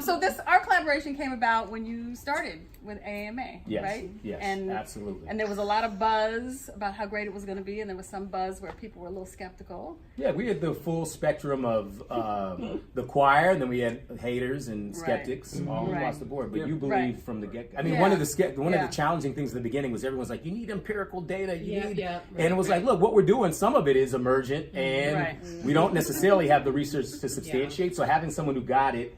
So our collaboration came about when you started with AMA, Yes, right? yes, and, absolutely. And there was a lot of buzz about how great it was going to be, and there was some buzz where people were a little skeptical. Yeah, we had the full spectrum of the choir, and then we had haters and skeptics all across the board. But you believe from the get-go. I mean, one of the challenging things in the beginning was everyone's like, you need empirical data. And it was like, look, what we're doing, some of it is emergent, and we don't necessarily have the research to substantiate. So having someone who got it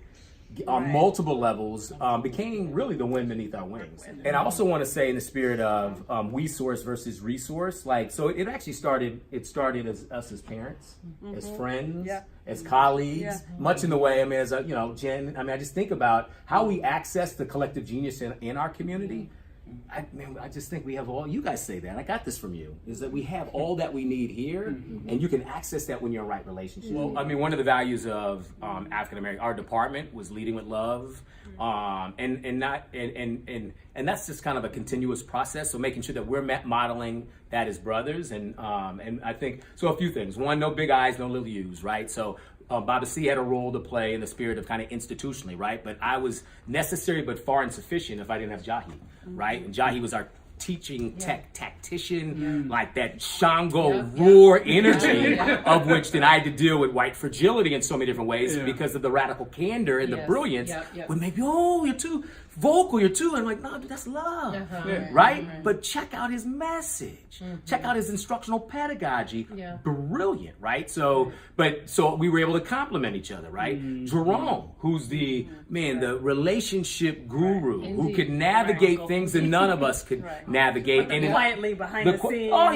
on multiple levels became really the wind beneath our wings. And I also want to say, in the spirit of we source versus resource, like, so it actually started as us as parents, as friends, as colleagues, much in the way, I mean, as Jen, I mean, I just think about how we access the collective genius in our community. I just think we have all, you guys say that, I got this from you, is that we have all that we need here, and you can access that when you're in the right relationship. Well, I mean, one of the values of African American, our department was leading with love, and that's just kind of a continuous process. So making sure that we're modeling that as brothers, and I think, so a few things. One, no big I's, no little U's, right? So Baba C had a role to play in the spirit of kind of institutionally, right? But I was necessary but far insufficient if I didn't have Jahi, right? And Jahi was our teaching tactician, like that Shango roar energy of which then I had to deal with white fragility in so many different ways because of the radical candor and the brilliance. When maybe, oh, you're too vocal, you're too, and I'm like, no, dude, that's love, right? But check out his message, check out his instructional pedagogy, brilliant, right? So we were able to complement each other, right? Jerome, who's the relationship guru, who could navigate things that none of us could navigate, and quietly behind the scenes. Oh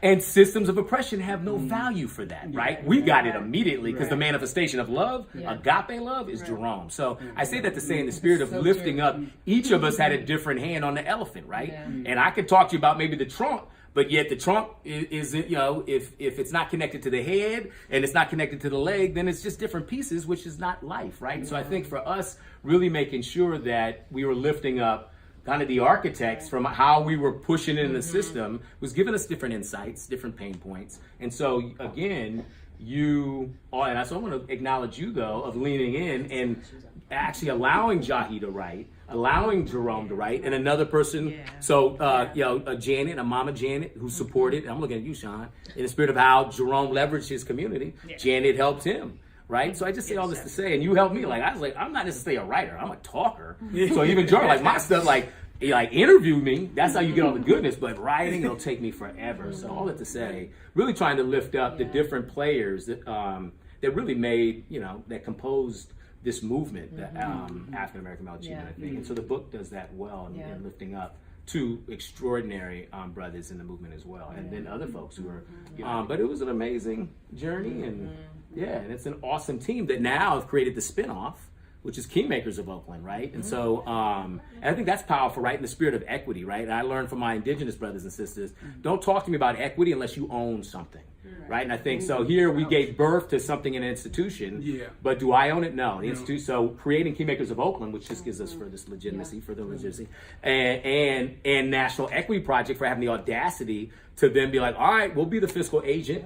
and systems of oppression have no value for that, right? We got it immediately because the manifestation of love, agape love, is Jerome. So I say that to say, in the spirit of lifting up, each of us had a different hand on the elephant, right? And I could talk to you about maybe the trunk, but yet the trunk isn't, if it's not connected to the head and it's not connected to the leg, then it's just different pieces, which is not life, right? So I think for us, really making sure that we were lifting up kind of the architects from how we were pushing it in the system was giving us different insights, different pain points. And so again, and I want to acknowledge you though, of leaning in and actually allowing Jahi to write, allowing Jerome to write, and another person, Janet, a Mama Janet, who supported, I'm looking at you, Sean, in the spirit of how Jerome leveraged his community, Janet helped him, right? So I just say all this to say, and you helped me, like, I was like, I'm not necessarily a writer, I'm a talker. So even Jerome, like my stuff, like interview me, that's how you get all the goodness, but writing, it'll take me forever. So all that to say, really trying to lift up the different players that really made, that composed this movement, the African American Male Achievement, I think. And so the book does that well in lifting up two extraordinary brothers in the movement as well, and then other folks who are, but it was an amazing journey, and and it's an awesome team that now have created the spinoff, which is Kingmakers of Oakland, right? And so, and I think that's powerful, right? In the spirit of equity, right? And I learned from my indigenous brothers and sisters, don't talk to me about equity unless you own something, right? And I think, so here we gave birth to something in an institution, but do I own it? No. The institute, so creating Kingmakers of Oakland, which just gives us for this legitimacy, and National Equity Project for having the audacity to then be like, all right, we'll be the fiscal agent,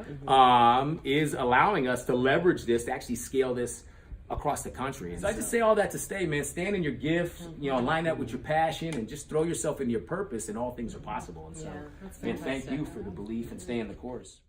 is allowing us to leverage this, to actually scale this across the country. And so I just say all that to stay, man, stand in your gift, line that with your passion, and just throw yourself into your purpose, and all things are possible. And so, thank you for the belief and staying the course.